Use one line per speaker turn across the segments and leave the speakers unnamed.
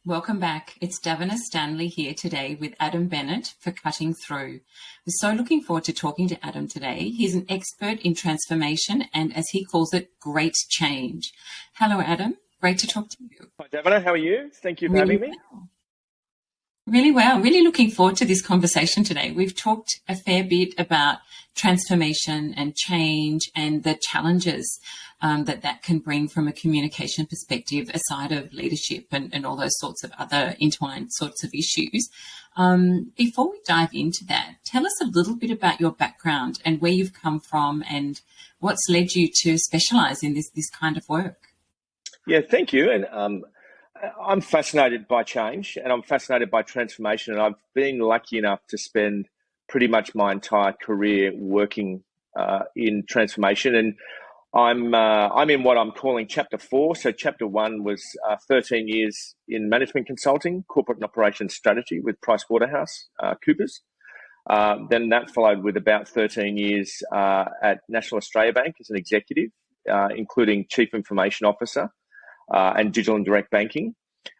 Welcome back. It's Davina Stanley here today with Adam Bennett for Cutting Through. We're so looking forward to talking to Adam today. He's an expert in transformation and, as he calls it, great change. Hello, Adam. Great to talk to you.
Hi, Davina. How are you? Thank you for having me.
Really well. Really looking forward to this conversation today. We've talked a fair bit about transformation and change and the challenges that can bring from a communication perspective, aside of leadership and all those sorts of other entwined sorts of issues. Before we dive into that, tell us a little bit about your background and where you've come from and what's led you to specialise in this kind of work.
Yeah, thank you. And I'm fascinated by change and I'm fascinated by transformation. And I've been lucky enough to spend pretty much my entire career working in transformation. And I'm in what I'm calling Chapter 4. So Chapter 1 was 13 years in management consulting, corporate and operations strategy with PricewaterhouseCoopers. Then that followed with about 13 years at National Australia Bank as an executive, including Chief Information Officer and digital and direct banking.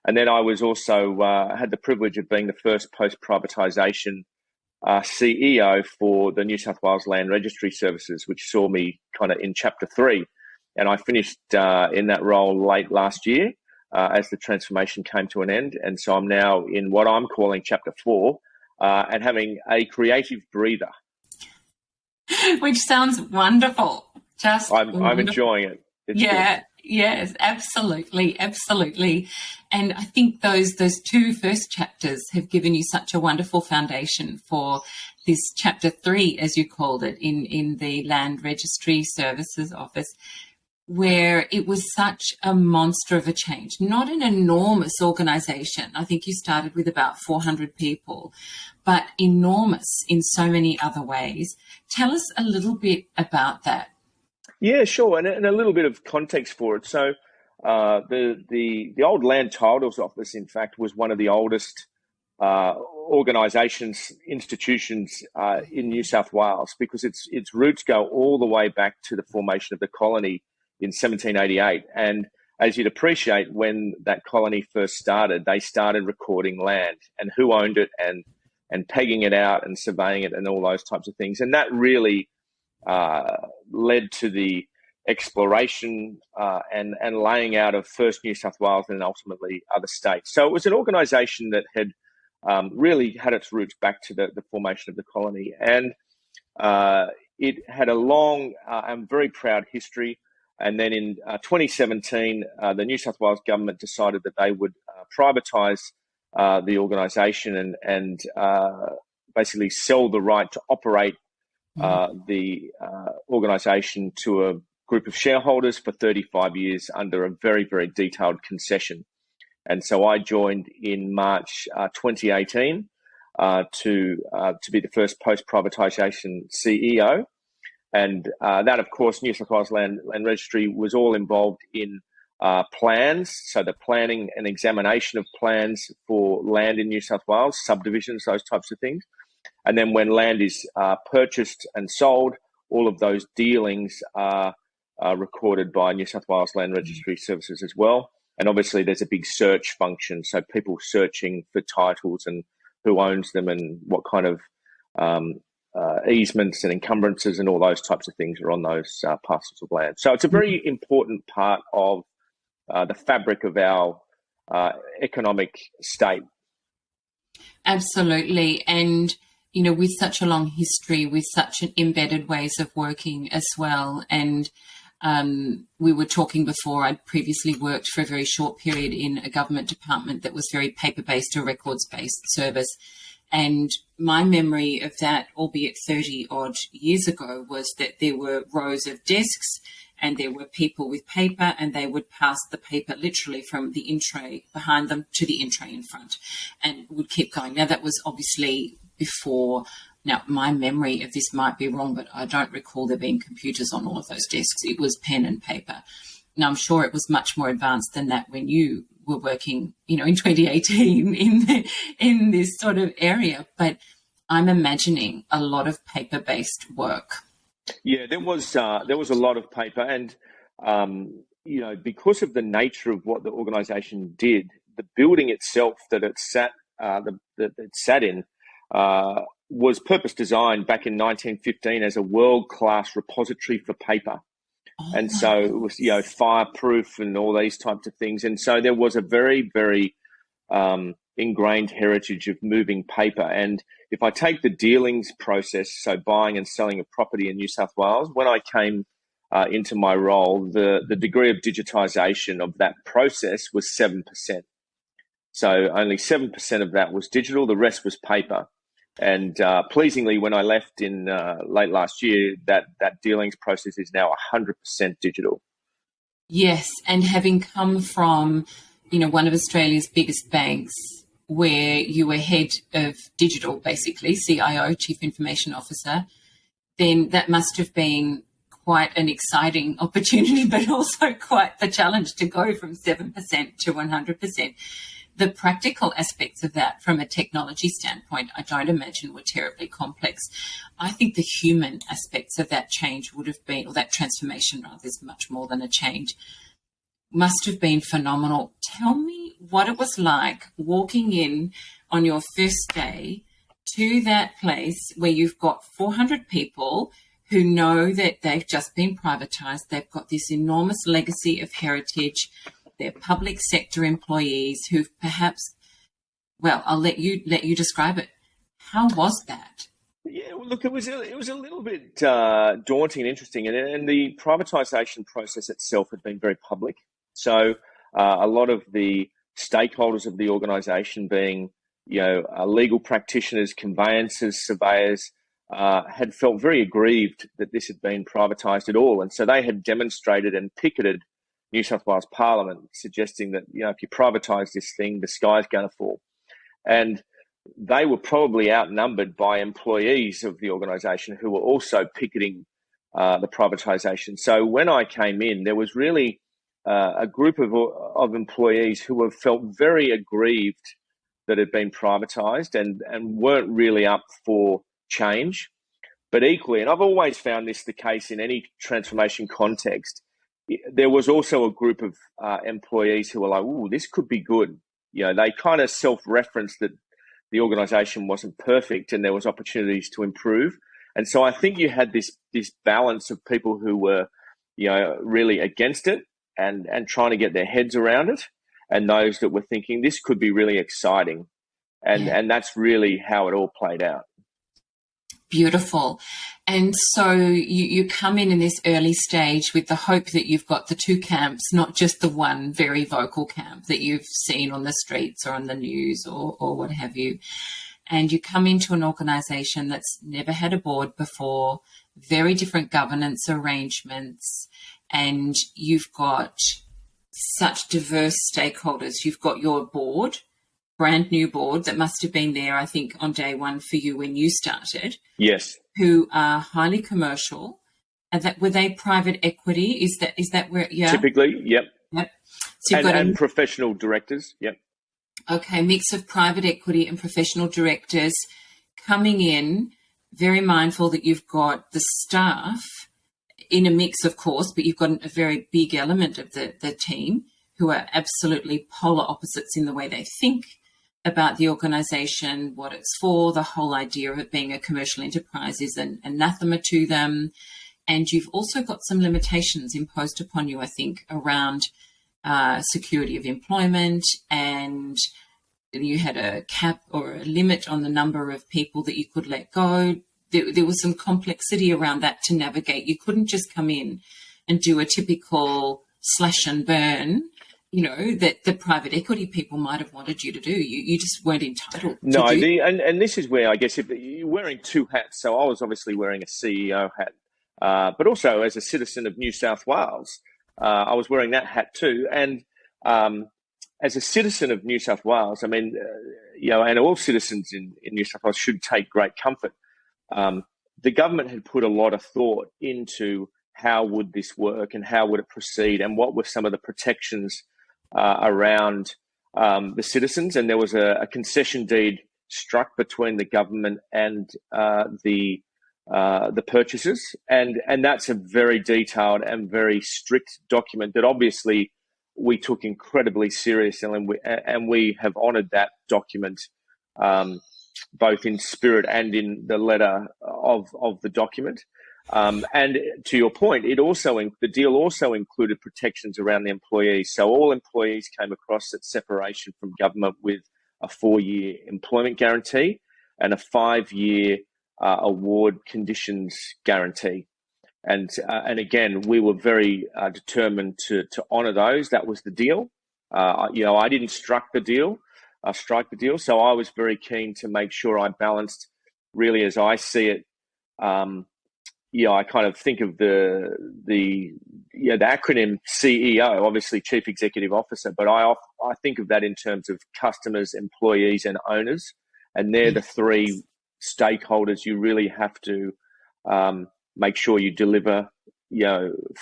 And then I was also had the privilege of being the first post-privatisation CEO for the New South Wales Land Registry Services, which saw me kind of in Chapter 3. And I finished in that role late last year as the transformation came to an end. And so I'm now in what I'm calling Chapter 4 and having a creative breather.
Which sounds wonderful.
I'm enjoying it. It's good.
Yes, absolutely. And I think those two first chapters have given you such a wonderful foundation for this Chapter 3, as you called it, in the Land Registry Services Office, where it was such a monster of a change, not an enormous organisation. I think you started with about 400 people, but enormous in so many other ways. Tell us a little bit about that.
Yeah, sure, and a little bit of context for it. So, the old Land Titles Office, in fact, was one of the oldest institutions in New South Wales, because its roots go all the way back to the formation of the colony in 1788. And as you'd appreciate, when that colony first started, they started recording land and who owned it and pegging it out and surveying it and all those types of things, and that really led to the exploration and laying out of first New South Wales and ultimately other states. So it was an organisation that had really had its roots back to the formation of the colony. And it had a long and very proud history. And then in 2017, the New South Wales government decided that they would privatise the organisation and basically sell the right to operate the organisation to a group of shareholders for 35 years under a very, very detailed concession. And so I joined in March 2018 to be the first post-privatisation CEO. And that, of course, New South Wales Land Registry was all involved in plans, so the planning and examination of plans for land in New South Wales, subdivisions, those types of things. And then when land is purchased and sold, all of those dealings are recorded by New South Wales Land Registry Services as well. And obviously there's a big search function, so people searching for titles and who owns them and what kind of easements and encumbrances and all those types of things are on those parcels of land. So it's a very important part of the fabric of our economic state.
Absolutely. And, you know, with such a long history, with such an embedded ways of working as well. And we were talking before, I'd previously worked for a very short period in a government department that was very paper-based or records-based service. And my memory of that, albeit 30 odd years ago, was that there were rows of desks and there were people with paper, and they would pass the paper literally from the in tray behind them to the in tray in front and would keep going. Now, that was obviously before. Now, my memory of this might be wrong, but I don't recall there being computers on all of those desks. It was pen and paper. Now, I'm sure it was much more advanced than that when you were working, you know, in 2018 in this sort of area. But I'm imagining a lot of paper-based work.
Yeah, there was a lot of paper, and you know, because of the nature of what the organisation did, the building itself that it sat in was purpose designed back in 1915 as a world-class repository for paper. And so it was, fireproof and all these types of things. And so there was a very, very ingrained heritage of moving paper. And if I take the dealings process, so buying and selling a property in New South Wales, when I came into my role, the degree of digitisation of that process was 7%. So only 7% of that was digital, the rest was paper. And pleasingly, when I left in late last year, that dealings process is now 100% digital.
Yes, and having come from, one of Australia's biggest banks, where you were head of digital, basically, CIO, Chief Information Officer, then that must have been quite an exciting opportunity, but also quite the challenge to go from 7% to 100%. The practical aspects of that from a technology standpoint, I don't imagine were terribly complex. I think the human aspects of that change would have been, or that transformation rather, is much more than a change, must have been phenomenal. Tell me what it was like walking in on your first day to that place where you've got 400 people who know that they've just been privatised. They've got this enormous legacy of heritage. They're public sector employees who've perhaps, well, I'll let you describe it. How was that?
Yeah, well, look, it was a little bit daunting and interesting, and the privatisation process itself had been very public. So a lot of the stakeholders of the organisation, being legal practitioners, conveyancers, surveyors, had felt very aggrieved that this had been privatised at all, and so they had demonstrated and picketed New South Wales Parliament, suggesting that if you privatise this thing, the sky's going to fall. And they were probably outnumbered by employees of the organisation who were also picketing the privatisation. So when I came in, there was really a group of employees who have felt very aggrieved that it had been privatised and weren't really up for change. But equally, and I've always found this the case in any transformation context, there was also a group of employees who were like, "Ooh, this could be good." They kind of self-referenced that the organisation wasn't perfect and there was opportunities to improve. And so I think you had this balance of people who were, really against it and trying to get their heads around it, and those that were thinking this could be really exciting. And that's really how it all played out.
Beautiful. And so you come in this early stage with the hope that you've got the two camps, not just the one very vocal camp that you've seen on the streets or on the news or what have you. And you come into an organisation that's never had a board before, very different governance arrangements, and you've got such diverse stakeholders. You've got your board, brand new board that must have been there, I think, on day one for you when you started.
Yes.
Who are highly commercial. And that were they private equity? Is that where? Yeah.
Typically, yep.
Yep. So you've got
professional directors. Yep.
Okay, mix of private equity and professional directors coming in, very mindful that you've got the staff in a mix, of course, but you've got a very big element of the team who are absolutely polar opposites in the way they think about the organisation, what it's for. The whole idea of it being a commercial enterprise is an anathema to them. And you've also got some limitations imposed upon you, I think, around security of employment, and you had a cap or a limit on the number of people that you could let go. There was some complexity around that to navigate. You couldn't just come in and do a typical slash and burn, that the private equity people might have wanted you to do. You just weren't entitled to do.
And this is where I guess if you're wearing two hats. So I was obviously wearing a CEO hat, but also as a citizen of New South Wales, I was wearing that hat too. And as a citizen of New South Wales, I mean, and all citizens in New South Wales should take great comfort. The government had put a lot of thought into how would this work and how would it proceed and what were some of the protections around the citizens. And there was a concession deed struck between the government and the purchasers. And that's a very detailed and very strict document that obviously we took incredibly serious, and we have honoured that document, both in spirit and in the letter of the document. And to your point, the deal also included protections around the employees. So all employees came across at separation from government with a 4-year employment guarantee and a 5-year award conditions guarantee. And again, we were very determined to honour those. That was the deal. I didn't strike the deal. So I was very keen to make sure I balanced, really, as I see it. I kind of think of the acronym CEO, obviously Chief Executive Officer, but I think of that in terms of customers, employees, and owners, and they're the three stakeholders you really have to make sure you deliver,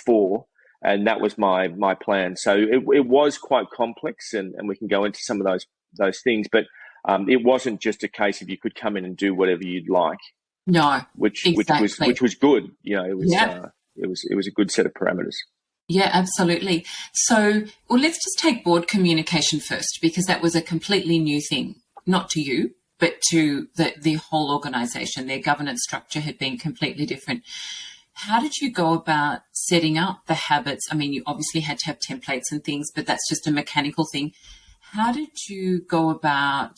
for. And that was my plan. So it was quite complex, and we can go into some of those things, but it wasn't just a case of you could come in and do whatever you'd like.
No,
which
exactly.
which was good. It was a good set of parameters.
Yeah, absolutely. So, well, let's just take board communication first, because that was a completely new thing, not to you, but to the whole organisation. Their governance structure had been completely different. How did you go about setting up the habits? I mean, you obviously had to have templates and things, but that's just a mechanical thing. How did you go about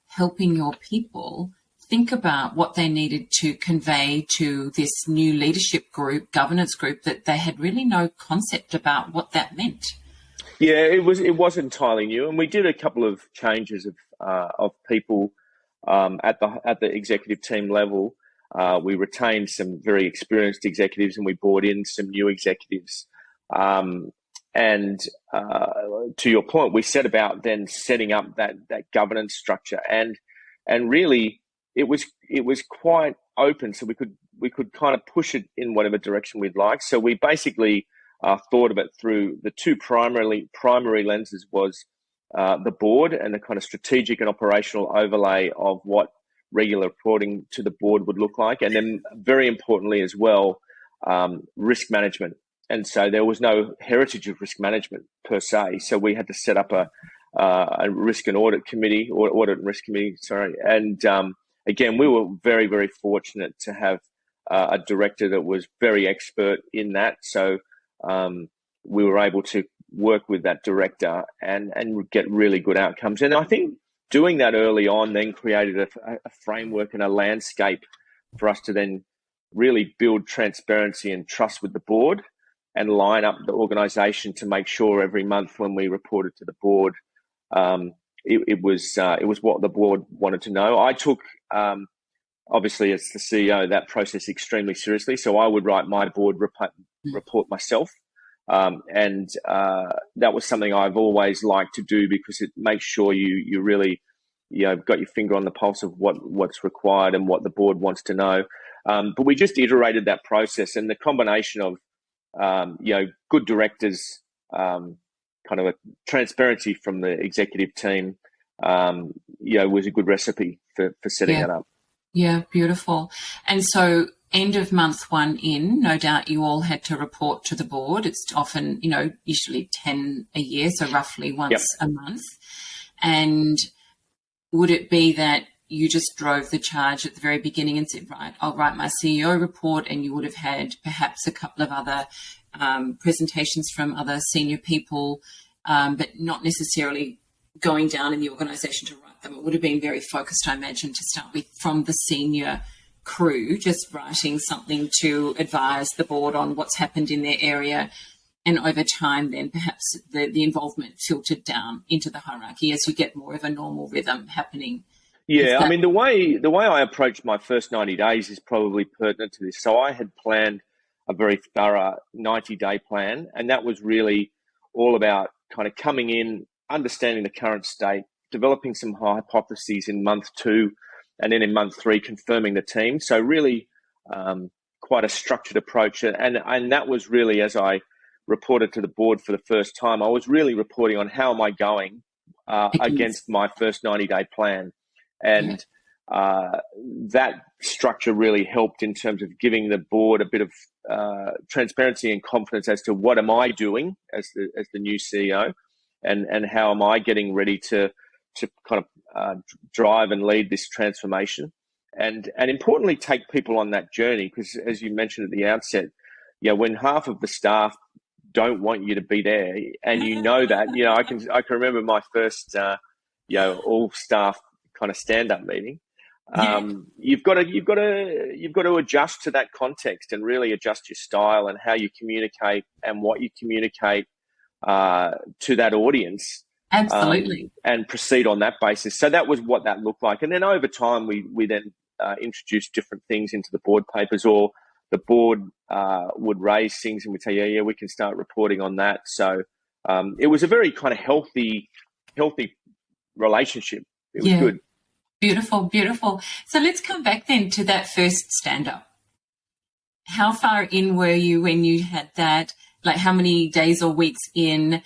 helping your people think about what they needed to convey to this new leadership group, governance group, that they had really no concept about what that meant?
Yeah, it was entirely new, and we did a couple of changes of people at the executive team level. We retained some very experienced executives, and we brought in some new executives. And to your point, we set about then setting up that governance structure, and really it was quite open, so we could kind of push it in whatever direction we'd like. So we basically thought of it through the two primary lenses was the board and the kind of strategic and operational overlay of what regular reporting to the board would look like, and then very importantly as well, risk management. And so there was no heritage of risk management per se. So we had to set up a risk and audit committee, or audit and risk committee, sorry. And again, we were very, very fortunate to have a director that was very expert in that. So we were able to work with that director and get really good outcomes. And I think doing that early on then created a framework and a landscape for us to then really build transparency and trust with the board, and line up the organisation to make sure every month when we reported to the board, it was what the board wanted to know. I took, obviously as the CEO, that process extremely seriously. So I would write my board report myself. And that was something I've always liked to do, because it makes sure you really, got your finger on the pulse of what's required and what the board wants to know. But we just iterated that process, and the combination of good directors, kind of a transparency from the executive team, was a good recipe for setting that up.
Yeah, beautiful. And so end of month one in, no doubt you all had to report to the board. It's often, usually 10 a year, so roughly once a month. And would it be that you just drove the charge at the very beginning and said, right, I'll write my CEO report, and you would have had perhaps a couple of other presentations from other senior people, but not necessarily going down in the organisation to write them? It would have been very focused, I imagine, to start with, from the senior crew, just writing something to advise the board on what's happened in their area. And over time, then perhaps the involvement filtered down into the hierarchy as you get more of a normal rhythm happening.
Yeah, I mean, the way I approached my first 90 days is probably pertinent to this. So I had planned a very thorough 90-day plan, and that was really all about kind of coming in, understanding the current state, developing some hypotheses in month 2, and then in month 3, confirming the team. So really quite a structured approach. And that was really, as I reported to the board for the first time, I was really reporting on how am I going against my first 90-day plan. And that structure really helped in terms of giving the board a bit of transparency and confidence as to what am I doing as the new CEO, and how am I getting ready to kind of drive and lead this transformation, and importantly take people on that journey, because as you mentioned at the outset, when half of the staff don't want you to be there, and that, I can remember my first all staff kind of stand-up meeting. You've got to adjust to that context and really adjust your style and how you communicate and what you communicate to that audience.
Absolutely.
And proceed on that basis. So that was what that looked like. And then over time, we then introduced different things into the board papers, or the board would raise things and we'd say, we can start reporting on that. So it was a very kind of healthy relationship. It was good.
Beautiful, beautiful. So let's come back then to that first stand-up. How far in were you when you had that? Like, how many days or weeks in?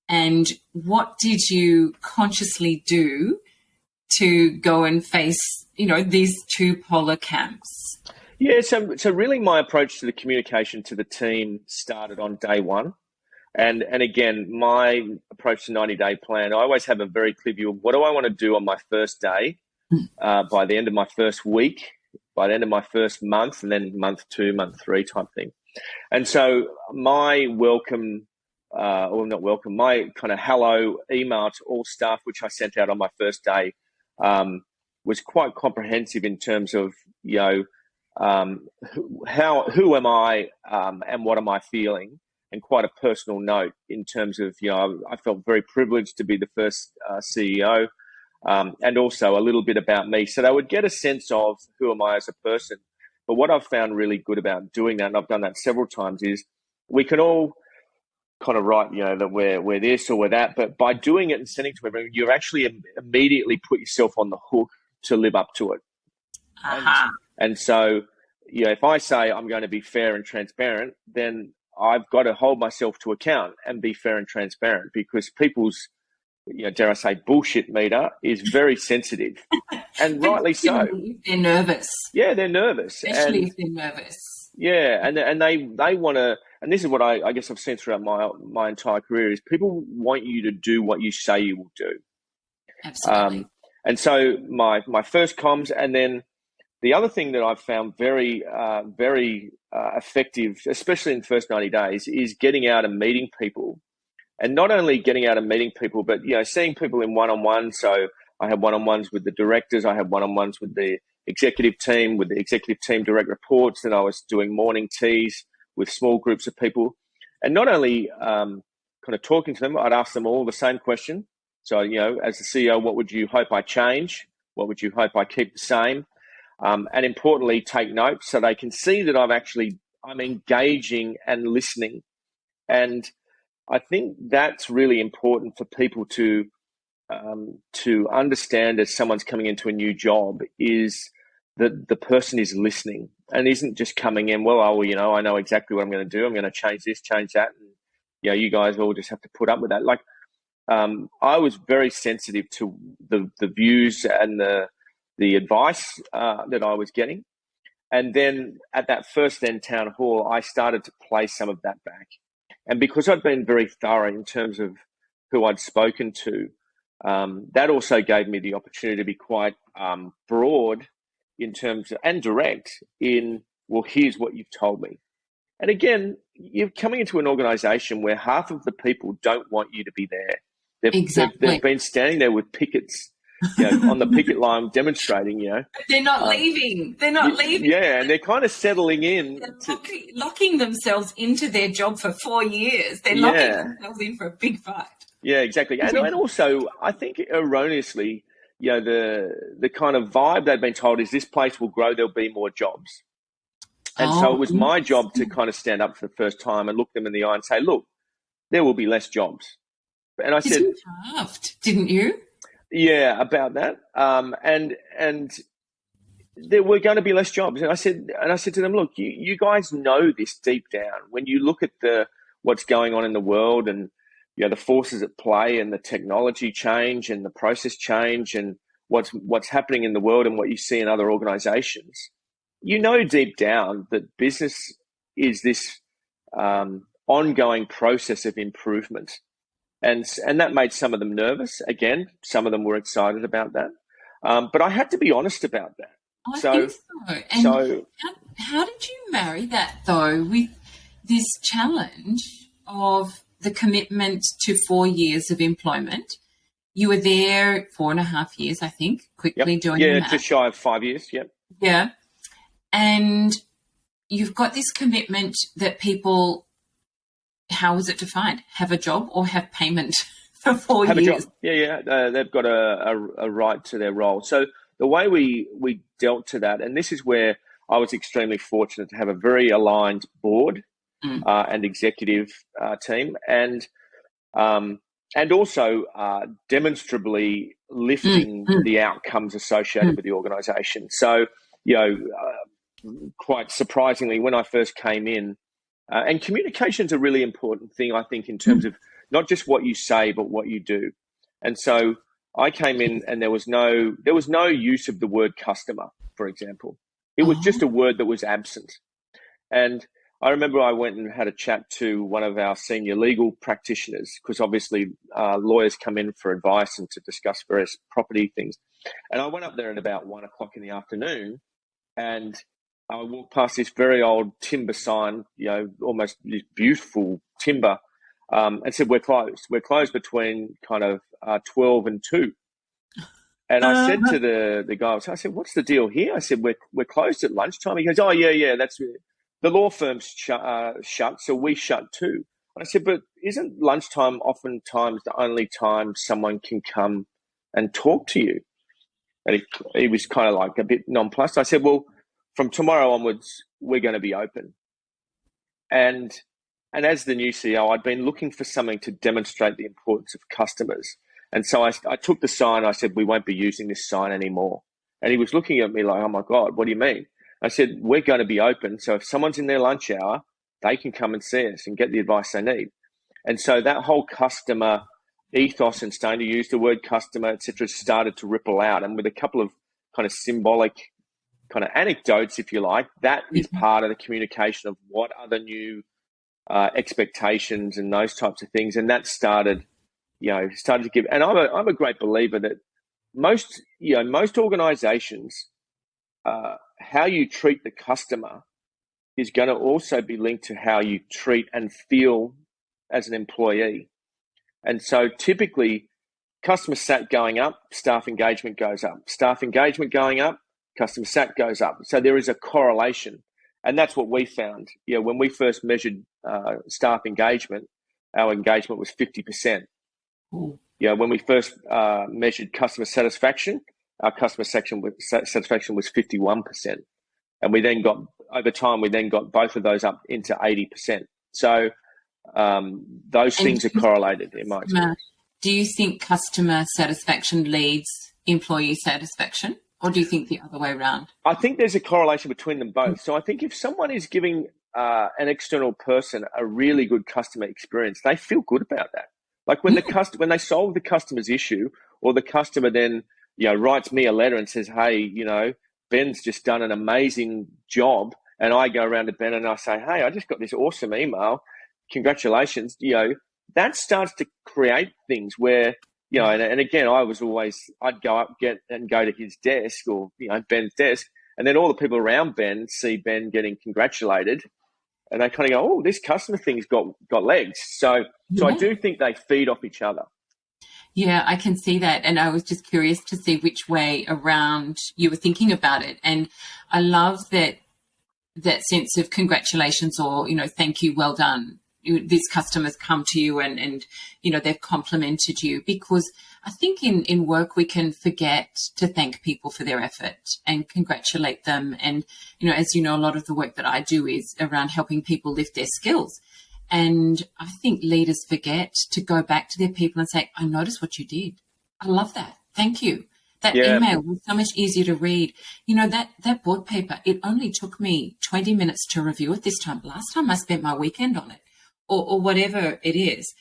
And what did you consciously do to go and face, these two polar camps?
Yeah, so really my approach to the communication to the team started on day one. And again, my approach to 90-day plan, I always have a very clear view of what do I want to do on my first day, by the end of my first week, by the end of my first month, and then month 2, month 3 type thing. And so my my kind of hello email to all staff, which I sent out on my first day, was quite comprehensive in terms of, who am I, and what am I feeling, and quite a personal note in terms of, I felt very privileged to be the first CEO, and also a little bit about me. So they would get a sense of who am I as a person. But what I've found really good about doing that, and I've done that several times, is we can all kind of write, that we're this or we're that, but by doing it and sending to everyone, you actually immediately put yourself on the hook to live up to it. And so, if I say I'm going to be fair and transparent, then I've got to hold myself to account and be fair and transparent, because people's, dare I say, bullshit meter is very sensitive, and rightly so.
They're nervous.
Yeah, they're nervous.
Especially if they're nervous.
Yeah, and they want to, and this is what I guess I've seen throughout my entire career, is people want you to do what you say you will do.
Absolutely.
And so my first comms, and then the other thing that I've found very effective, especially in the first 90 days, is getting out and meeting people. And not only getting out and meeting people, but seeing people in one-on-one. So I had one-on-ones with the directors, I had one-on-ones with the executive team, with the executive team direct reports, and I was doing morning teas with small groups of people. And not only kind of talking to them, I'd ask them all the same question. So, as the CEO, what would you hope I change? What would you hope I keep the same? And importantly, take notes so they can see that I'm engaging and listening. And I think that's really important for people to understand as someone's coming into a new job, is that the person is listening and isn't just coming in, I know exactly what I'm going to do. I'm going to change this, change that. And, you guys all just have to put up with that. Like, I was very sensitive to the views and the advice that I was getting. And then at that first town hall, I started to play some of that back. And because I'd been very thorough in terms of who I'd spoken to, that also gave me the opportunity to be quite broad in terms of, and direct in, here's what you've told me. And again, you're coming into an organization where half of the people don't want you to be there. They've been standing there with pickets, on the picket line demonstrating,
They're not leaving. They're not leaving.
Yeah, and they're kind of settling in.
They're locking themselves into their job for 4 years. They're locking themselves in for a big fight. Yeah,
exactly. And also, I think erroneously, the kind of vibe they've been told is this place will grow, there'll be more jobs. And so it was my job to kind of stand up for the first time and look them in the eye and say, look, there will be less jobs. And I said,
you halved, didn't you?
Yeah, about that. And there were going to be less jobs. And I said to them, look, you guys know this deep down. When you look at what's going on in the world and the forces at play and the technology change and the process change and what's happening in the world and what you see in other organizations, deep down that business is this ongoing process of improvement. and that made some of them nervous. Again, some of them were excited about that. But I had to be honest about that.
I think so. And how did you marry that, though, with this challenge of the commitment to 4 years of employment? You were there 4.5 years, I think, quickly doing that.
Yeah, just shy of 5 years, yep.
Yeah. And you've got this commitment that people, how is it defined? Have a job or have payment for 4
have
years?
A job. Yeah. They've got a right to their role. So the way we dealt to that, and this is where I was extremely fortunate to have a very aligned board and executive team, and also demonstrably lifting the outcomes associated with the organisation. So, quite surprisingly, when I first came in, and communication's a really important thing, I think, in terms of not just what you say, but what you do. And so I came in, and there was no use of the word customer, for example. It was just a word that was absent. And I remember I went and had a chat to one of our senior legal practitioners, because obviously lawyers come in for advice and to discuss various property things. And I went up there at about 1 o'clock in the afternoon, and I walked past this very old timber sign, almost this beautiful timber, and said, "We're closed. We're closed between kind of 12 and 2." And I said to the guy, I said, "What's the deal here?" I said, "We're closed at lunchtime." He goes, "Oh, yeah, that's it. The law firm's shut, so we shut too." And I said, "But isn't lunchtime oftentimes the only time someone can come and talk to you?" And he was kind of like a bit nonplussed. I said, "Well, from tomorrow onwards, we're going to be open." And as the new CEO, I'd been looking for something to demonstrate the importance of customers. And so I took the sign. I said, "We won't be using this sign anymore." And he was looking at me like, "Oh my God, what do you mean?" I said, "We're going to be open. So if someone's in their lunch hour, they can come and see us and get the advice they need." And so that whole customer ethos and starting to use the word customer, et cetera, started to ripple out. And with a couple of kind of symbolic kind of anecdotes, if you like, that is part of the communication of what are the new expectations and those types of things. And that started to give. And I'm a great believer that most organizations, how you treat the customer is going to also be linked to how you treat and feel as an employee. And so typically customer sat going up, staff engagement goes up. Staff engagement going up, customer sat goes up. So there is a correlation. And that's what we found. When we first measured staff engagement, our engagement was 50%. When we first measured customer satisfaction, our customer satisfaction was 51%. And we then got both of those up into 80%. So those things are correlated in my experience.
Do you think customer satisfaction leads employee satisfaction, or do you think the other way around? I think
there's a correlation between them both. So I think if someone is giving an external person a really good customer experience, they feel good about that. Like when when they solve the customer's issue, or the customer then writes me a letter and says, "Hey, Ben's just done an amazing job," and I go around to Ben and I say, "Hey, I just got this awesome email. Congratulations." That starts to create things where, and again, I'd go up, go to his desk, or, Ben's desk, and then all the people around Ben see Ben getting congratulated, and they kind of go, "Oh, this customer thing's got legs." So I do think they feed off each other.
Yeah, I can see that. And I was just curious to see which way around you were thinking about it. And I love that sense of congratulations, or, thank you, well done. These customers come to you and they've complimented you, because I think in work we can forget to thank people for their effort and congratulate them. And, as you know, a lot of the work that I do is around helping people lift their skills. And I think leaders forget to go back to their people and say, "I noticed what you did. I love that. Thank you. That email was so much easier to read. That board paper, it only took me 20 minutes to review it this time. Last time I spent my weekend on it," or whatever it is.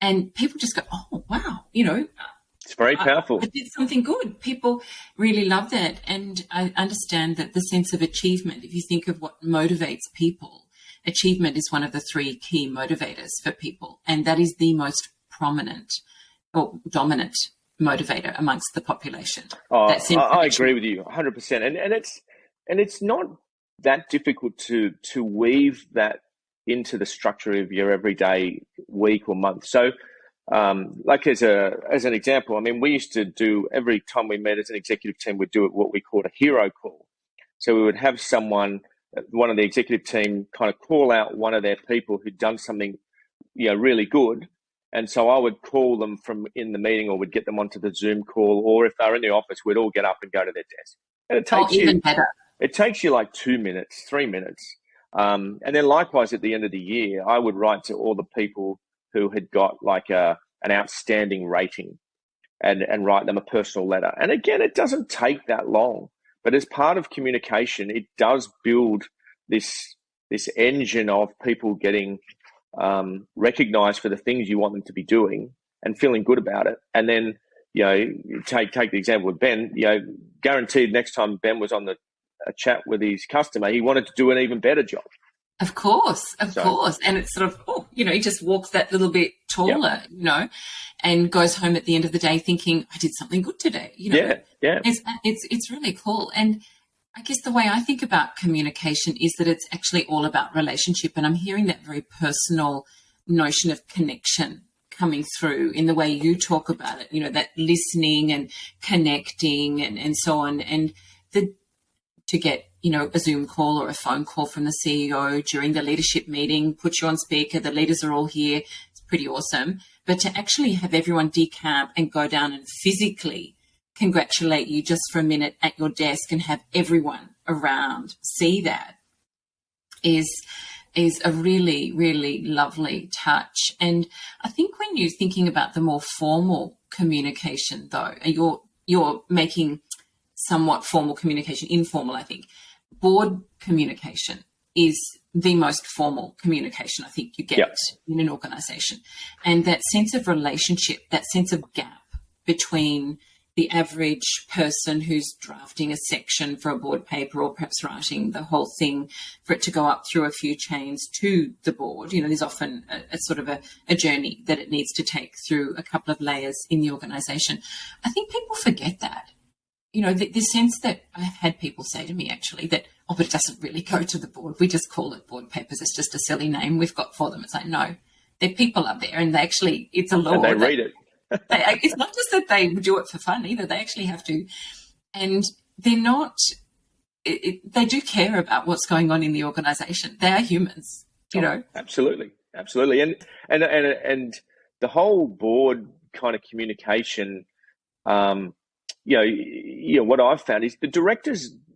And people just go, "Oh, wow,
it's very powerful.
I did something good." People really love that. And I understand that the sense of achievement, if you think of what motivates people, achievement is one of the 3 key motivators for people. And that is the most prominent or dominant motivator amongst the population.
I agree with you 100%. And it's not that difficult to weave that into the structure of your everyday week or month. So like as an example, I mean, we used to do, every time we met as an executive team, we'd do what we called a hero call. So we would have one of the executive team kind of call out one of their people who'd done something, really good. And so I would call them from in the meeting, or would get them onto the Zoom call, or if they're in the office, we'd all get up and go to their desk. And it takes
even better.
It takes you like 2 minutes, 3 minutes. And then likewise at the end of the year, I would write to all the people who had got like an outstanding rating and write them a personal letter. And again, it doesn't take that long, but as part of communication, it does build this engine of people getting recognized for the things you want them to be doing and feeling good about it. And then, take the example with Ben, guaranteed next time Ben was on a chat with his customer, he wanted to do an even better job.
Of course. And it's sort of, he just walks that little bit taller, and goes home at the end of the day thinking, I did something good today.
Yeah.
It's really cool. And I guess the way I think about communication is that it's actually all about relationship. And I'm hearing that very personal notion of connection coming through in the way you talk about it, that listening and connecting and so on. And to get, a Zoom call or a phone call from the CEO during the leadership meeting, put you on speaker, the leaders are all here. It's pretty awesome. But to actually have everyone decamp and go down and physically congratulate you just for a minute at your desk and have everyone around see that is a really, really lovely touch. And I think when you're thinking about the more formal communication, though, you're making somewhat formal communication informal, I think. Board communication is the most formal communication I think you get in an organisation. And that sense of relationship, that sense of gap between the average person who's drafting a section for a board paper or perhaps writing the whole thing for it to go up through a few chains to the board. There's often a sort of a journey that it needs to take through a couple of layers in the organisation. I think people forget that. The sense that I've had people say to me actually that, but it doesn't really go to the board. We just call it board papers. It's just a silly name we've got for them. It's like, no, there are people up there and it's a law.
And they read it.
It's not just that they do it for fun either. They actually have to. And they're not, they do care about what's going on in the organisation. They are humans,
Absolutely. And the whole board kind of communication, what I've found is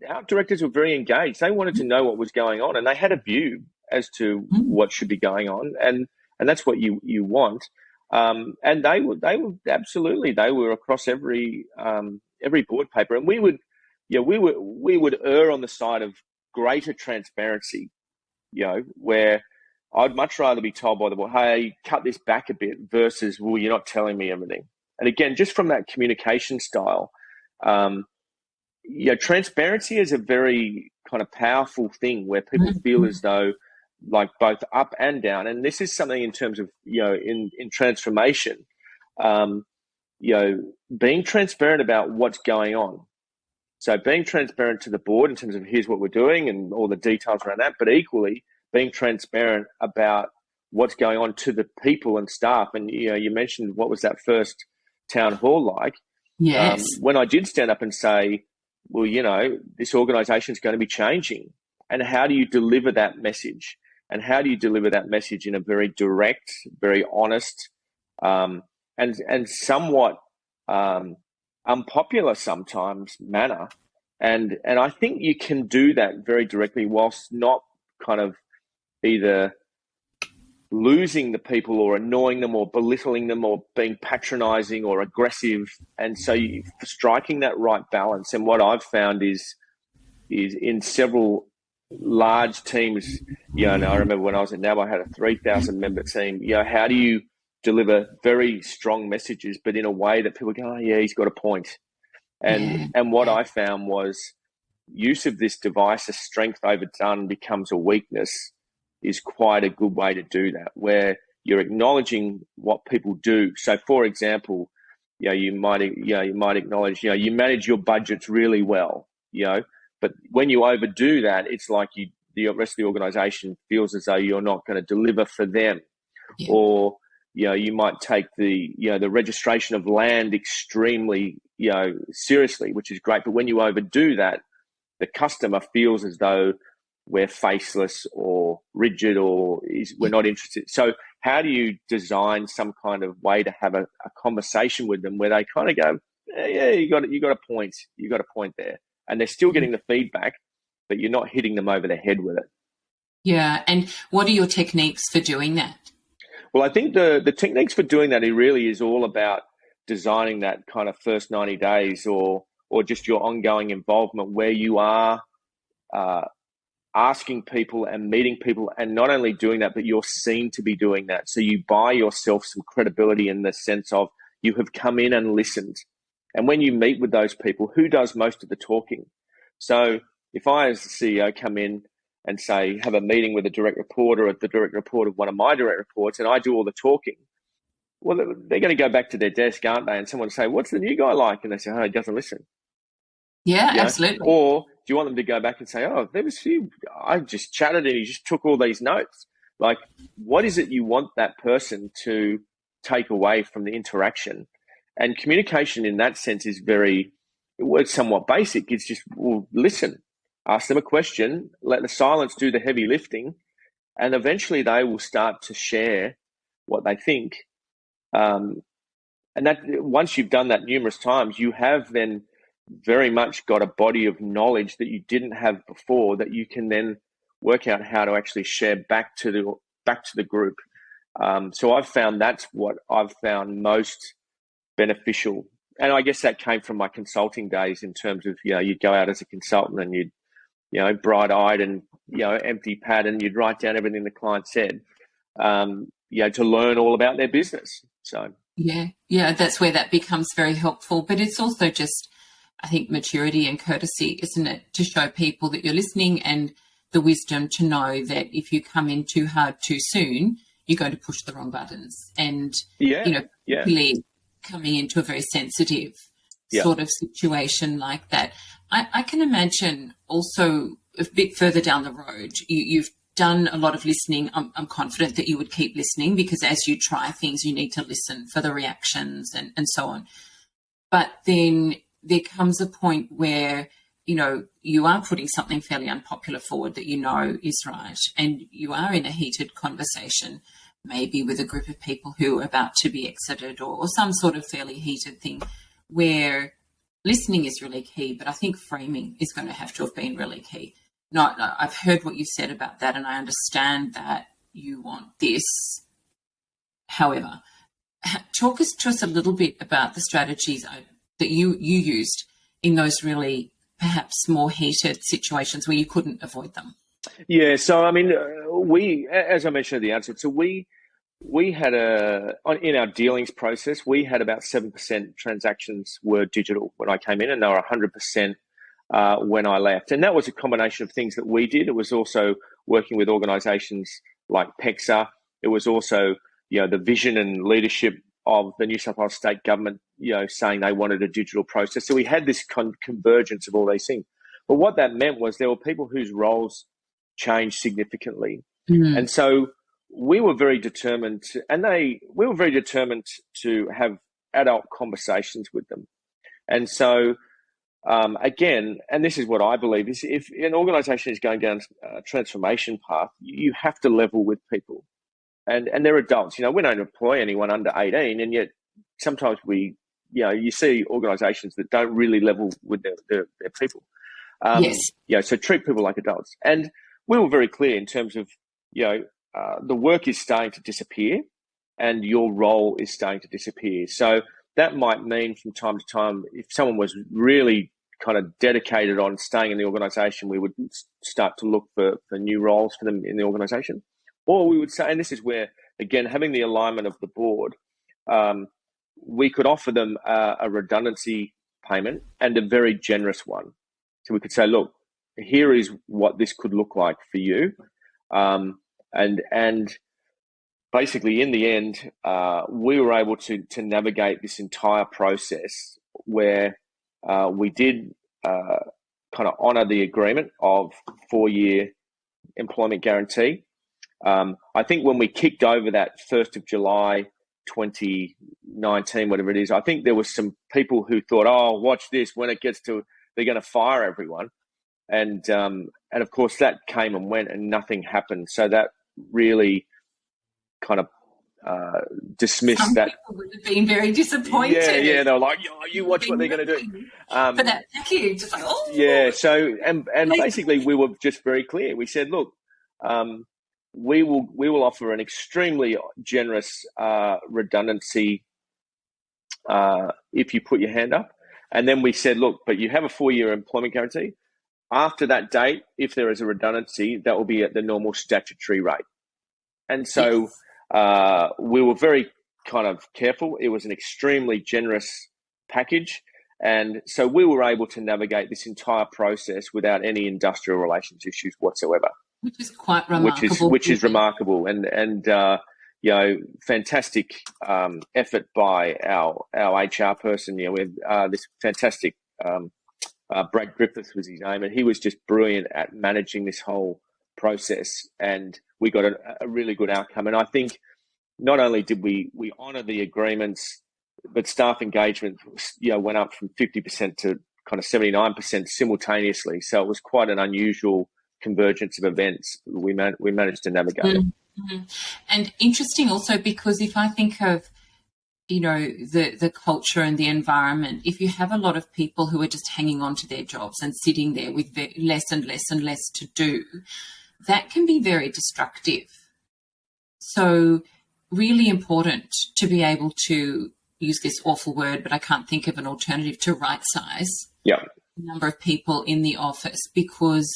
our directors were very engaged. They wanted to know what was going on, and they had a view as to what should be going on, and that's what you want. And they were across every board paper, and we would err on the side of greater transparency, where I'd much rather be told by the board, hey, cut this back a bit, versus, well, you're not telling me everything. And again, just from that communication style, transparency is a very kind of powerful thing where people feel as though, like, both up and down. And this is something in terms of, in transformation, being transparent about what's going on. So being transparent to the board in terms of here's what we're doing and all the details around that, but equally being transparent about what's going on to the people and staff. And, you mentioned what was that first town hall like?
Yes.
When I did stand up and say, well, this organisation is going to be changing, and how do you deliver that message? And how do you deliver that message in a very direct, very honest, and somewhat unpopular sometimes manner? And I think you can do that very directly whilst not kind of either losing the people or annoying them or belittling them or being patronizing or aggressive. And so striking that right balance. And what I've found is in several large teams, and I remember when I was at NAB, I had a 3,000 member team. How do you deliver very strong messages, but in a way that people go, oh yeah, he's got a point. And what I found was use of this device, a strength overdone becomes a weakness, is quite a good way to do that, where you're acknowledging what people do. So, for example, you might acknowledge, you manage your budgets really well, but when you overdo that, it's like the rest of the organization feels as though you're not going to deliver for them.
Yeah.
Or, you might take the registration of land extremely, seriously, which is great. But when you overdo that, the customer feels as though we're faceless or rigid or we're not interested. So how do you design some kind of way to have a conversation with them where they kind of go, yeah, you got a point there, and they're still getting the feedback, but you're not hitting them over the head with it.
Yeah. And what are your techniques for doing that?
Well, I think the techniques for doing that, it really is all about designing that kind of first 90 days or just your ongoing involvement where you are asking people and meeting people, and not only doing that, but you're seen to be doing that. So you buy yourself some credibility in the sense of you have come in and listened. And when you meet with those people, who does most of the talking? So if I, as the CEO, come in and say, have a meeting with a direct report or the direct report of one of my direct reports, and I do all the talking, well, they're going to go back to their desk, aren't they? And someone will say, what's the new guy like? And they say, oh, he doesn't listen.
Yeah, absolutely.
Or do you want them to go back and say, oh, I just chatted and he just took all these notes. Like, what is it you want that person to take away from the interaction? And communication in that sense is it's somewhat basic. It's just, well, listen, ask them a question, let the silence do the heavy lifting, and eventually they will start to share what they think. And that once you've done that numerous times, you have then very much got a body of knowledge that you didn't have before that you can then work out how to actually share back to the group. So I've found that's what I've found most beneficial. And I guess that came from my consulting days in terms of, you'd go out as a consultant and you'd, bright-eyed and, empty pad, and you'd write down everything the client said, to learn all about their business. So
yeah, that's where that becomes very helpful. But it's also just, I think, maturity and courtesy, isn't it? To show people that you're listening, and the wisdom to know that if you come in too hard too soon, you're going to push the wrong buttons. And, particularly coming into a very sensitive sort of situation like that. I can imagine also a bit further down the road, you've done a lot of listening. I'm confident that you would keep listening, because as you try things, you need to listen for the reactions and so on. But then there comes a point where, you are putting something fairly unpopular forward that is right, and you are in a heated conversation, maybe with a group of people who are about to be exited or some sort of fairly heated thing, where listening is really key, but I think framing is going to have to have been really key. I've heard what you said about that, and I understand that you want this. However, talk to us a little bit about the strategies that you used in those really perhaps more heated situations where you couldn't avoid them.
Yeah, so I mean, we, as I mentioned at the outset, so we had in our dealings process, we had about 7% transactions were digital when I came in, and they were 100% when I left. And that was a combination of things that we did. It was also working with organisations like PEXA. It was also, the vision and leadership of the New South Wales state government, saying they wanted a digital process. So we had this convergence of all these things. But what that meant was there were people whose roles changed significantly. Mm. And so we were very determined to have adult conversations with them. And so, again, and this is what I believe, is if an organisation is going down a transformation path, you have to level with people. And they're adults. We don't employ anyone under 18, and yet sometimes you see organisations that don't really level with their people.
Yes.
So treat people like adults. And we were very clear in terms of, the work is starting to disappear and your role is starting to disappear. So that might mean from time to time, if someone was really kind of dedicated on staying in the organisation, we would start to look for new roles for them in the organisation. Or we would say, and this is where, again, having the alignment of the board, we could offer them a redundancy payment, and a very generous one. So we could say, look, here is what this could look like for you. And basically, in the end, we were able to navigate this entire process where we did kind of honour the agreement of 4-year employment guarantee. I think when we kicked over that 1st of July 2019, whatever it is, I think there was some people who thought, oh, watch this, when it gets to, they're going to fire everyone. And of course, that came and went and nothing happened. So that really kind of dismissed
Some
that.
people would have been very disappointed.
Yeah, they were like, oh, you watch what they're going to do.
For that package. It's like, oh.
Yeah, so, and basically we were just very clear. We said, look, we will offer an extremely generous redundancy if you put your hand up. And then we said, look, but you have a 4-year employment guarantee. After that date, if there is a redundancy, that will be at the normal statutory rate. And so we were very kind of careful. It was an extremely generous package. And so we were able to navigate this entire process without any industrial relations issues whatsoever.
Which is quite remarkable.
Which is remarkable, and you know, fantastic effort by our HR person. You know, with this fantastic Brad Griffiths was his name, and he was just brilliant at managing this whole process, and we got a really good outcome. And I think not only did we honour the agreements, but staff engagement, you know, went up from 50% to kind of 79% simultaneously. So it was quite an unusual convergence of events we managed to navigate.
Mm-hmm. And interesting also, because if I think of, you know, the culture and the environment, if you have a lot of people who are just hanging on to their jobs and sitting there with less and less and less to do, that can be very destructive. So really important to be able to use this awful word, but I can't think of an alternative, to right size the number of people in the office, because,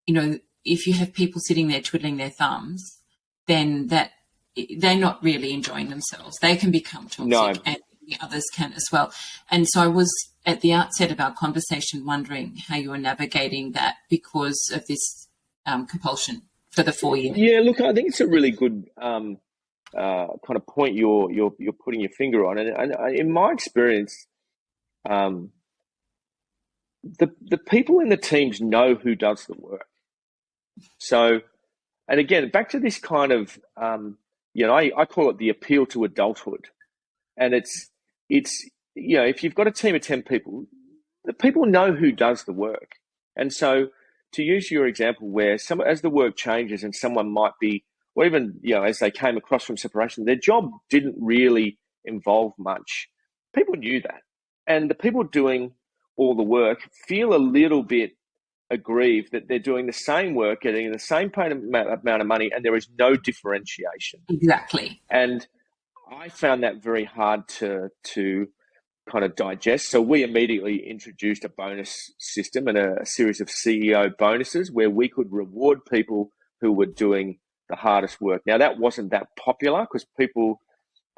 you know, if you have people sitting there twiddling their thumbs, then that they're not really enjoying themselves. They can become toxic, and the others can as well. And so I was at the outset of our conversation wondering how you were navigating that because of this compulsion for the 4 years.
Yeah, look, I think it's a really good kind of point you're putting your finger on, and in my experience, the people in the teams know who does the work. So, and again, back to this kind of, you know, I call it the appeal to adulthood. And it's, you know, if you've got a team of 10 people, the people know who does the work. And so to use your example where as the work changes and someone might be, or even, you know, as they came across from separation, their job didn't really involve much. People knew that. And the people doing all the work feel a little bit aggrieved that they're doing the same work, getting the same amount of money, and there is no differentiation.
Exactly.
And I found that very hard to kind of digest. So we immediately introduced a bonus system and a series of CEO bonuses where we could reward people who were doing the hardest work. Now, that wasn't that popular because people,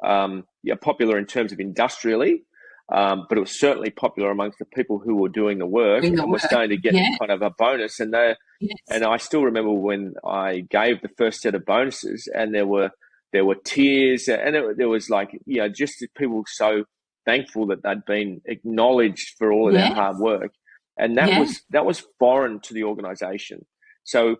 popular in terms of industrially, but it was certainly popular amongst the people who were doing the work and were starting to get kind of a bonus. And and I still remember when I gave the first set of bonuses, and there were tears, and there was like, you know, just people so thankful that they'd been acknowledged for all of their hard work, and that was foreign to the organisation. So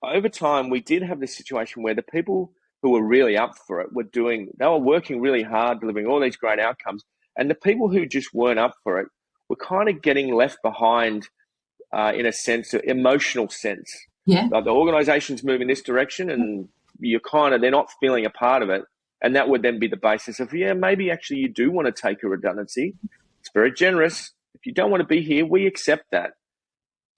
over time, we did have this situation where the people who were really up for it they were working really hard, delivering all these great outcomes. And the people who just weren't up for it were kind of getting left behind in a sense, an emotional sense.
Yeah.
Like the organization's moving this direction and they're not feeling a part of it. And that would then be the basis of, maybe actually you do want to take a redundancy. It's very generous. If you don't want to be here, we accept that.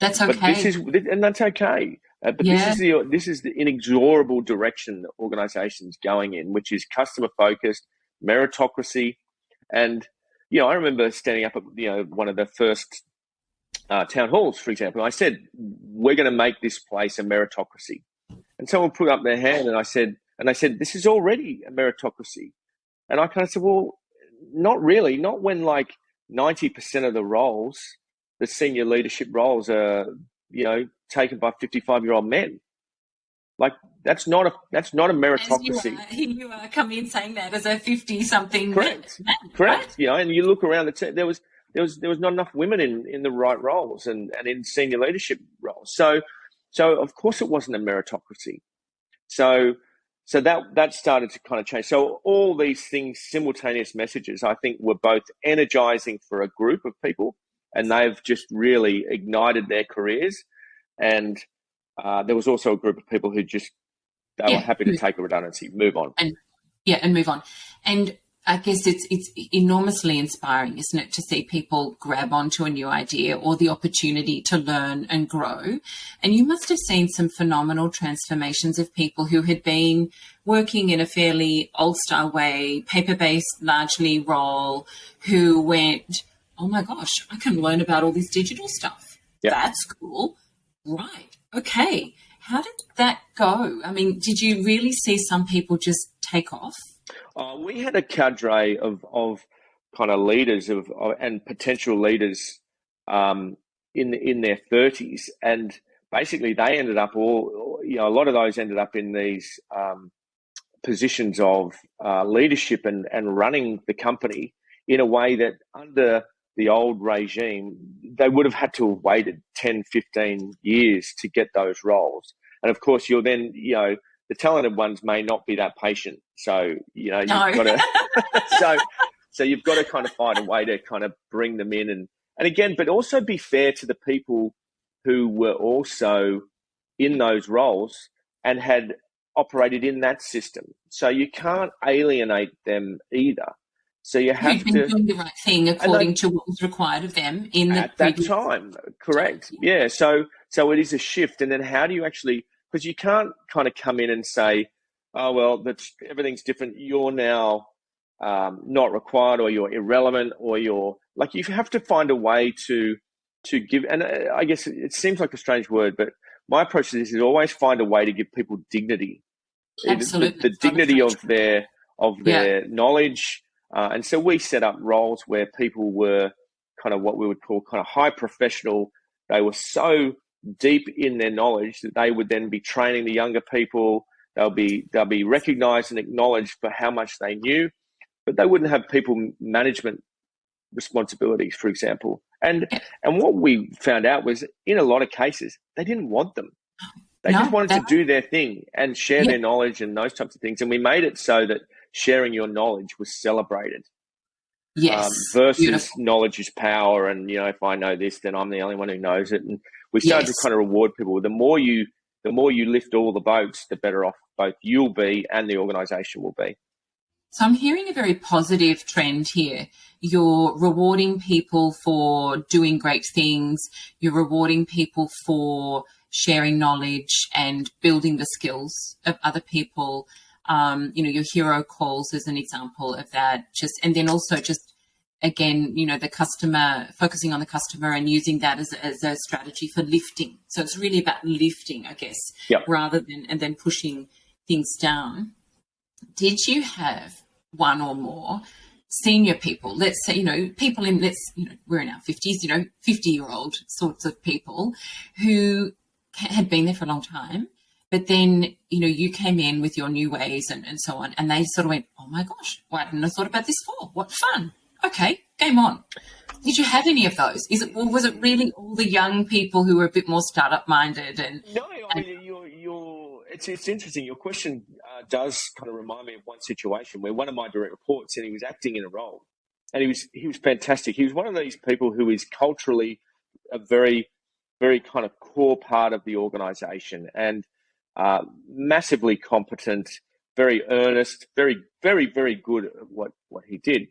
That's okay.
And that's okay. But this is the inexorable direction that organizations going in, which is customer focused, meritocracy. And, you know, I remember standing up at, you know, one of the first town halls, for example. I said, we're going to make this place a meritocracy. And someone put up their hand and I said, this is already a meritocracy. And I kind of said, well, not really. Not when like 90% of the roles, the senior leadership roles are, you know, taken by 55-year-old men. Like that's not a
As
meritocracy.
you are coming in saying that as a 50-something
Correct.
man,
Correct.
right?
You know, and you look around the team, there was not enough women in the right roles and in senior leadership roles. So of course it wasn't a meritocracy. So that started to kind of change. So all these things, simultaneous messages, I think were both energizing for a group of people, and they've just really ignited their careers. And there was also a group of people who just they were happy to take a redundancy, move on.
And move on. And I guess it's enormously inspiring, isn't it, to see people grab onto a new idea or the opportunity to learn and grow. And you must have seen some phenomenal transformations of people who had been working in a fairly old-style way, paper-based largely role, who went, oh my gosh, I can learn about all this digital stuff.
Yep.
That's cool. Right. Okay. How did that go? I mean, did you really see some people just take off?
We had a cadre of kind of leaders and potential leaders in their 30s, and basically they ended up a lot of those ended up in these positions of leadership and running the company in a way that under the old regime, they would have had to have waited 10, 15 years to get those roles. And of course, you're then, the talented ones may not be that patient. So, you've got to, so you've got to kind of find a way to kind of bring them in and again, but also be fair to the people who were also in those roles and had operated in that system. So you can't alienate them either. So you have to
doing the right thing according to what was required of them in the
at that time. Correct. Yeah. So it is a shift. And then how do you actually, because you can't kind of come in and say, oh, well, everything's different. You're now not required, or you're irrelevant, or you have to find a way to give. And I guess it seems like a strange word, but my approach to this is always find a way to give people dignity.
Absolutely.
The dignity of their knowledge. And so we set up roles where people were kind of what we would call kind of high professional. They were so deep in their knowledge that they would then be training the younger people. They'll be recognized and acknowledged for how much they knew, but they wouldn't have people management responsibilities, for example. And what we found out was in a lot of cases, they didn't want them. They just wanted to do their thing and share their knowledge and those types of things. And we made it so that sharing your knowledge was celebrated.
Yes.
Versus
beautiful.
Knowledge is power. And, if I know this, then I'm the only one who knows it. And we started to kind of reward people. The more you lift all the boats, the better off both you'll be and the organization will be.
So I'm hearing a very positive trend here. You're rewarding people for doing great things. You're rewarding people for sharing knowledge and building the skills of other people. Your hero calls as an example of that. And then also again, the customer, focusing on the customer and using that as a strategy for lifting. So it's really about lifting, I guess, rather than pushing things down. Did you have one or more senior people, let's say, people we're in our 50s, 50-year-old sorts of people who had been there for a long time, but then, you came in with your new ways and so on, and they sort of went, oh my gosh, why hadn't I thought about this for? What fun. Okay, game on. Did you have any of those? Was it really all the young people who were a bit more startup minded?
No, I mean, it's interesting. Your question does kind of remind me of one situation where one of my direct reports said he was acting in a role, and he was fantastic. He was one of these people who is culturally a very, very kind of core part of the organization, and massively competent, very earnest, very, very, very good at what he did.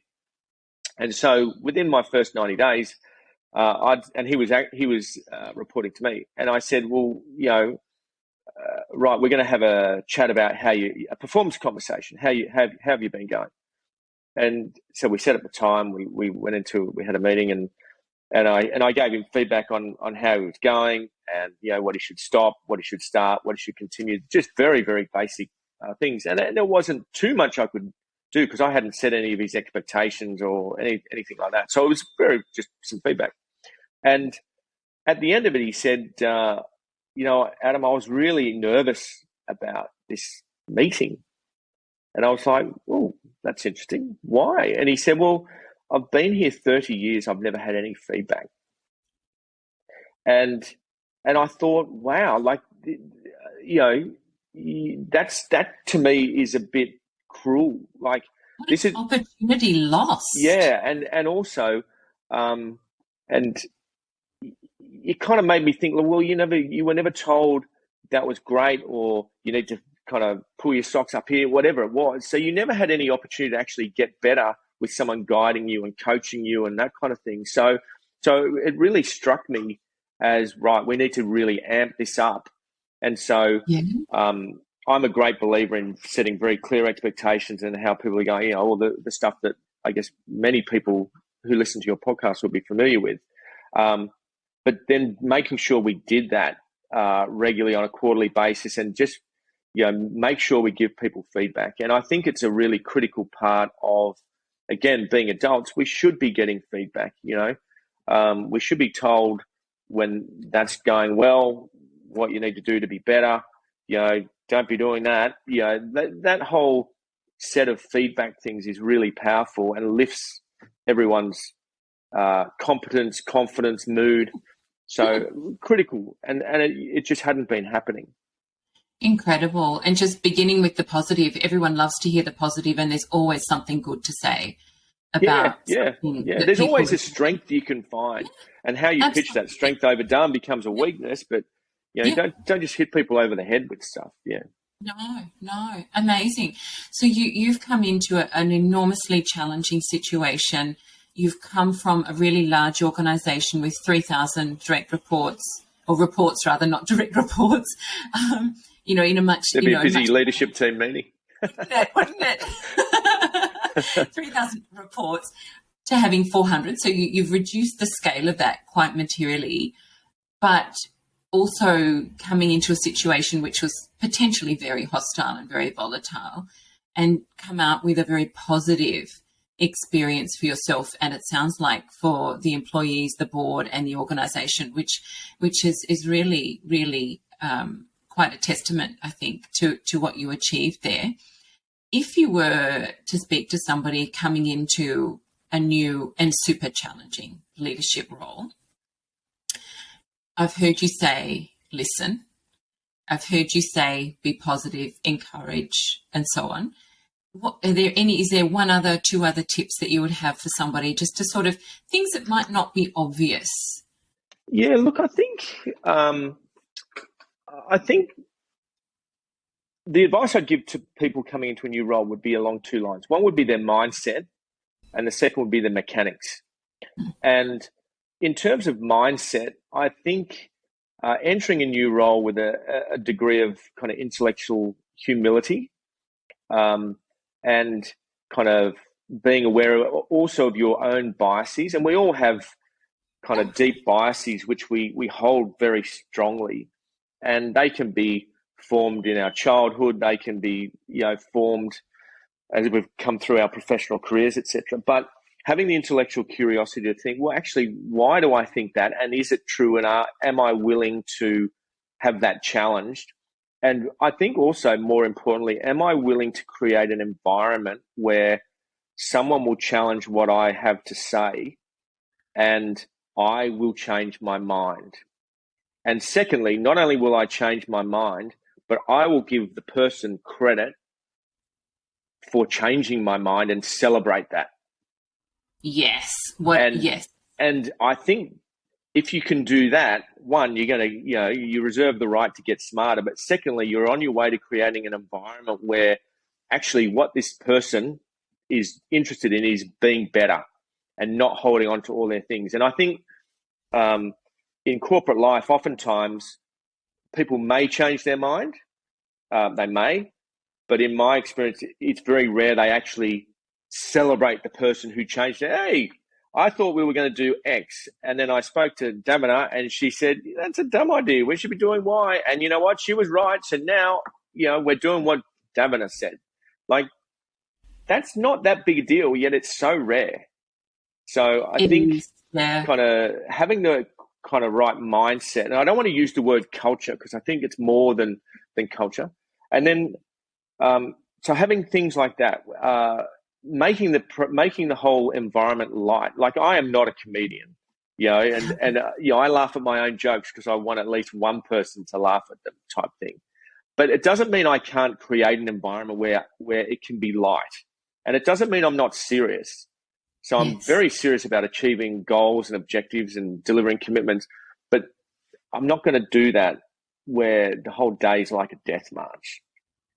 And so within my first 90 days, he was reporting to me, and I said, well, right, we're going to have a chat about a performance conversation. How have you been going? And so we set up the time. We had a meeting, and I gave him feedback on how he was going, and what he should stop, what he should start, what he should continue. Just very, very basic things. And there wasn't too much I could do because I hadn't set any of his expectations or anything like that. So it was just some feedback. And at the end of it, he said, Adam, I was really nervous about this meeting. And I was like, oh, that's interesting. Why? And he said, well, I've been here 30 years. I've never had any feedback. And I thought, wow, like, that to me is a bit cruel. Like,
what this is opportunity lost.
Yeah, and also, and it kind of made me think, well, you were never told that was great, or you need to kind of pull your socks up here, whatever it was. So you never had any opportunity to actually get better with someone guiding you and coaching you and that kind of thing. So it really struck me as, right, we need to really amp this up. And so I'm a great believer in setting very clear expectations and how people are going, all the stuff that I guess many people who listen to your podcast will be familiar with. But then making sure we did that regularly on a quarterly basis, and just make sure we give people feedback. And I think it's a really critical part of, again, being adults. We should be getting feedback. We should be told when that's going well, what you need to do to be better. Don't be doing that. That whole set of feedback things is really powerful and lifts everyone's competence, confidence, mood. So critical, and it just hadn't been happening.
Incredible. And just beginning with the positive. Everyone loves to hear the positive, and there's always something good to say about.
Yeah. There's always a strength you can find, and how you pitch that strength overdone becomes a weakness. But don't just hit people over the head with stuff. Yeah.
No. Amazing. So you've come into an enormously challenging situation. You've come from a really large organisation with 3,000 direct reports, or reports rather, not direct reports. In a much...
There'd be a busy leadership team meeting.
Wouldn't it? 3,000 reports to having 400. So you've reduced the scale of that quite materially, but also coming into a situation which was potentially very hostile and very volatile, and come out with a very positive experience for yourself, and it sounds like for the employees, the board, and the organisation, which is really, really quite a testament, I think, to what you achieved there. If you were to speak to somebody coming into a new and super challenging leadership role, I've heard you say, listen. I've heard you say, be positive, encourage, and so on. Is there one other, two other tips that you would have for somebody, just to sort of things that might not be obvious?
Yeah, look, I think the advice I'd give to people coming into a new role would be along two lines. One would be their mindset, and the second would be the mechanics. And in terms of mindset, I think entering a new role with a degree of kind of intellectual humility, and kind of being aware also of your own biases. And we all have kind of deep biases which we hold very strongly, and they can be formed in our childhood. They can be formed as we've come through our professional careers, etc. But having the intellectual curiosity to think, well, actually, why do I think that? And is it true? And am I willing to have that challenged? And I think also, more importantly, am I willing to create an environment where someone will challenge what I have to say and I will change my mind? And secondly, not only will I change my mind, but I will give the person credit for changing my mind and celebrate that.
Yes. Yes.
And I think if you can do that, one, you're going to, you reserve the right to get smarter. But secondly, you're on your way to creating an environment where actually what this person is interested in is being better and not holding on to all their things. And I think in corporate life, oftentimes people may change their mind. They may. But in my experience, it's very rare they actually celebrate the person who changed it. Hey, I thought we were going to do X. And then I spoke to Damina and she said, that's a dumb idea. We should be doing Y. And you know what? She was right. So now, we're doing what Damina said. Like, that's not that big a deal, yet it's so rare. So I think kind of having the kind of right mindset, and I don't want to use the word culture because I think it's more than culture. And then, so having things like that, making the whole environment light. Like, I am not a comedian, and I laugh at my own jokes because I want at least one person to laugh at them, type thing. But it doesn't mean I can't create an environment where it can be light, and it doesn't mean I'm not serious. So I'm very serious about achieving goals and objectives and delivering commitments, but I'm not going to do that where the whole day is like a death march.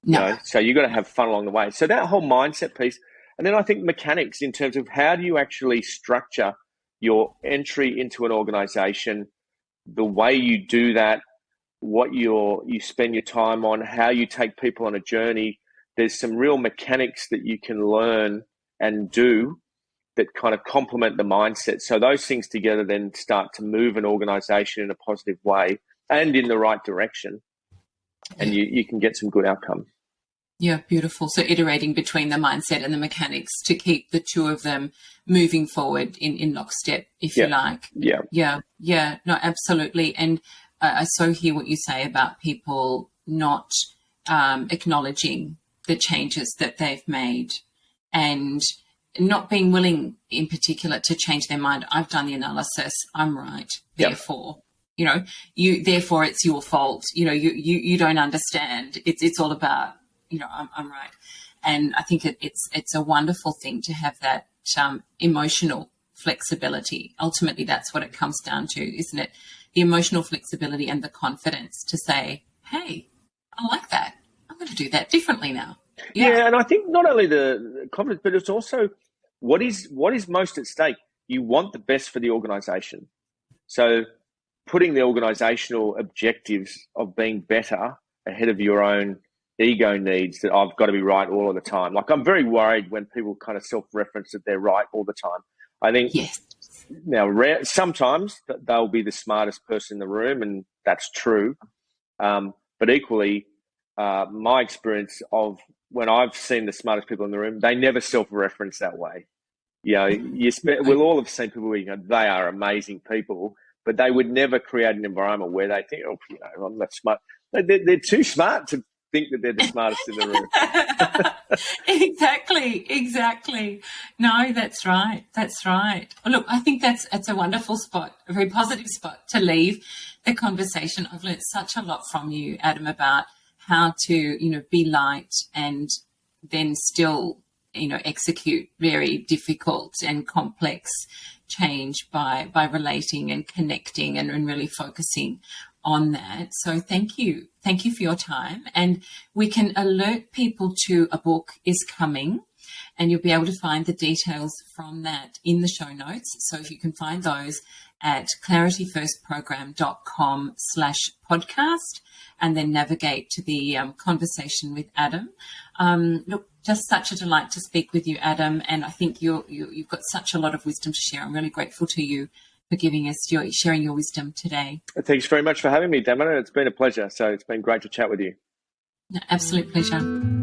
No.
So you've got to have fun along the way. So that whole mindset piece. And then I think mechanics in terms of how do you actually structure your entry into an organization, the way you do that, what you spend your time on, how you take people on a journey. There's some real mechanics that you can learn and do that kind of complement the mindset. So those things together then start to move an organization in a positive way and in the right direction. And you can get some good outcomes.
Yeah, beautiful. So iterating between the mindset and the mechanics to keep the two of them moving forward in lockstep, if you like. Yeah. No, absolutely. And I so hear what you say about people not acknowledging the changes that they've made and not being willing in particular to change their mind. I've done the analysis. I'm right. Therefore, therefore it's your fault. You don't understand. It's all about, I'm right. And I think it's a wonderful thing to have that emotional flexibility. Ultimately, that's what it comes down to, isn't it? The emotional flexibility and the confidence to say, hey, I like that. I'm going to do that differently now.
Yeah, and I think not only the confidence, but it's also what is most at stake. You want the best for the organisation. So putting the organisational objectives of being better ahead of your own ego needs, that I've got to be right all of the time. Like, I'm very worried when people kind of self-reference that they're right all the time. I think now sometimes they'll be the smartest person in the room, and that's true. But equally, my experience of when I've seen the smartest people in the room, they never self-reference that way. We'll all have seen people where they are amazing people, but they would never create an environment where they think, I'm not smart. They're too smart to think that they're the smartest in the room.
Exactly. No, that's right. Well, look, I think that's a wonderful spot, a very positive spot to leave the conversation. I've learned such a lot from you, Adam, about how to, be light and then still, execute very difficult and complex change by relating and connecting and really focusing on that. So thank you for your time. And we can alert people to a book is coming, and you'll be able to find the details from that in the show notes. So if you can find those at clarityfirstprogram.com/podcast, and then navigate to the conversation with Adam. Look, just such a delight to speak with you, Adam. And I think you've got such a lot of wisdom to share. I'm really grateful to you for sharing your wisdom today.
Thanks very much for having me, Bennett. It's been a pleasure. So it's been great to chat with you.
Absolute pleasure.